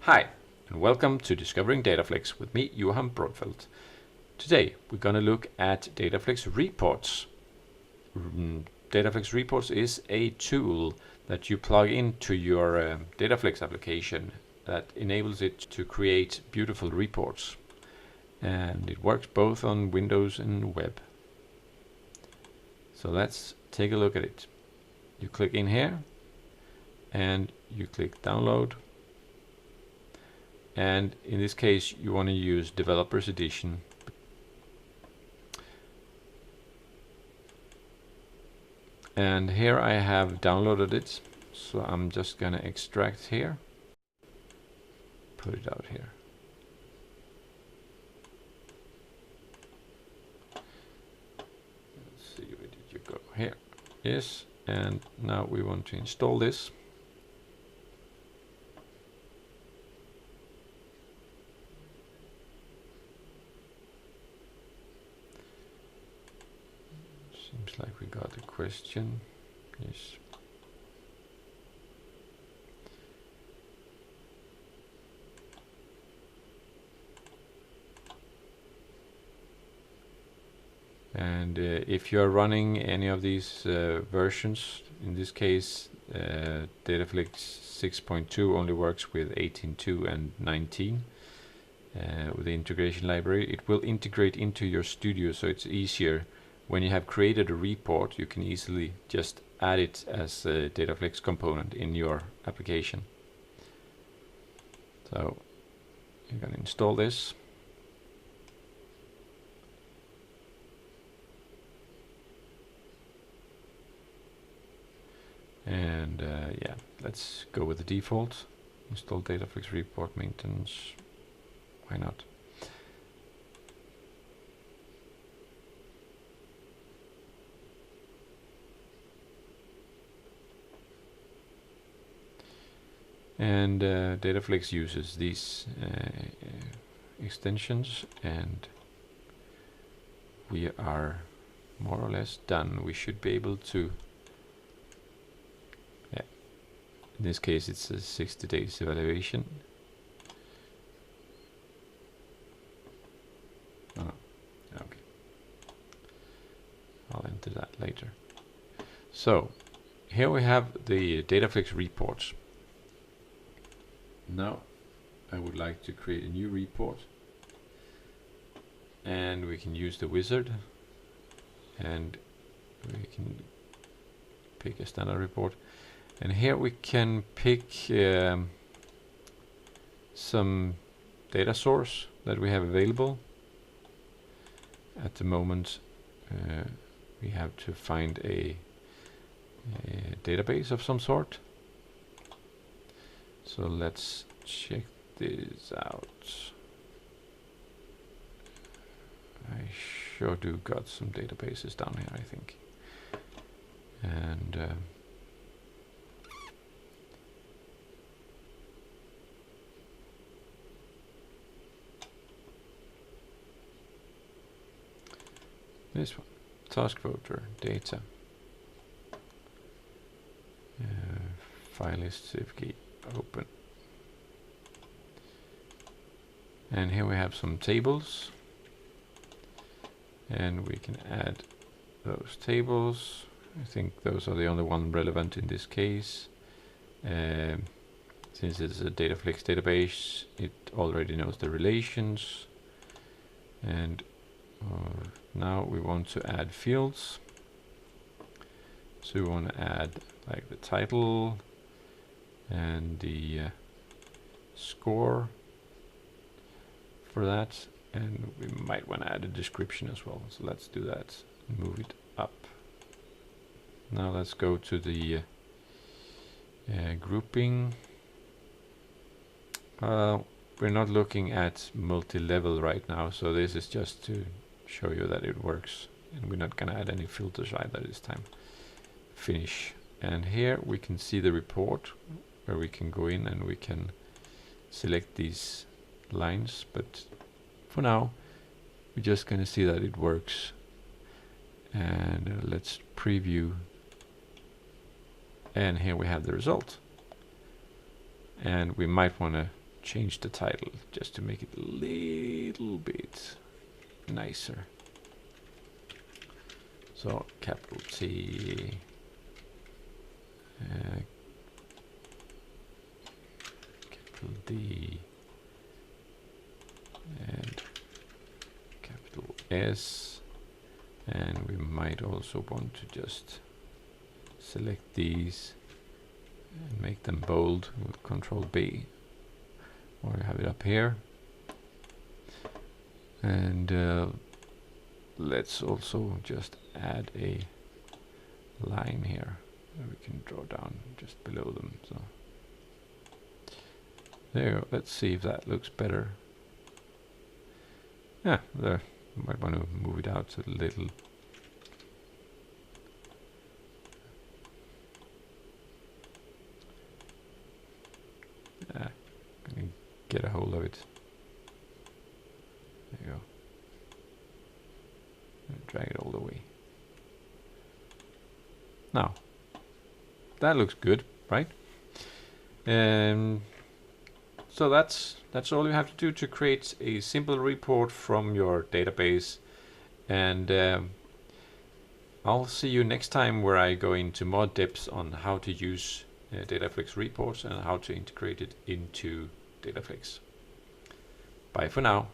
Hi, and welcome to Discovering DataFlex with me, Johan Brodfeldt. Today, we're going to look at DataFlex Reports. DataFlex Reports is a tool that you plug into your DataFlex application that enables it to create beautiful reports. And it works both on Windows and web. So let's take a look at it. You click in here and you click download. And in this case, you want to use Developers Edition. And here I have downloaded it, so I'm just going to extract here, put it out here. Let's see, where did you go? Here. Yes, and now we want to install this. Seems like we got a question. Yes. And if you are running any of these versions, in this case DataFlex 6.2 only works with 18.2 and 19 with the integration library. It will integrate into your studio, so it's easier. When you have created a report, you can easily just add it as a DataFlex component in your application. So you're going to install this. And yeah, let's go with the default. Install DataFlex report maintenance. Why not? And DataFlex uses these extensions, and we are more or less done. We should be able to, yeah, in this case it's a 60 days evaluation. Oh, okay. I'll enter that later. So here we have the DataFlex reports. Now I would like to create a new report, and we can use the wizard, and we can pick a standard report, and here we can pick some data source that we have available. At the moment we have to find a database of some sort. So let's check this out. I sure do got some databases down here, I think. And this one, task voter, data, file list, CFG. Open. And here we have some tables, and we can add those tables. I think those are the only one relevant in this case. Since it's a DataFlex database, it already knows the relations. And now we want to add fields. So we want to add like the title and the score for that, and we might want to add a description as well. So let's do that. Move it up. Now let's go to the grouping. We're not looking at multi-level right now, so this is just to show you that it works, and we're not going to add any filters either this time. Finish. And here we can see the report, where we can go in and we can select these lines, but for now we're just going to see that it works. And let's preview, and here we have the result. And we might want to change the title just to make it a little bit nicer. So capital T, capital D, and capital S, and we might also want to just select these and make them bold with Control B, or have it up here. And let's also just add a line here that we can draw down just below them. So there you go. Let's see if that looks better. Yeah, there. Might want to move it out a little. Can get a hold of it. There you go. And drag it all the way. Now, that looks good, right? So that's all you have to do to create a simple report from your database. And I'll see you next time, where I go into more depth on how to use DataFlex Reports and how to integrate it into DataFlex. Bye for now.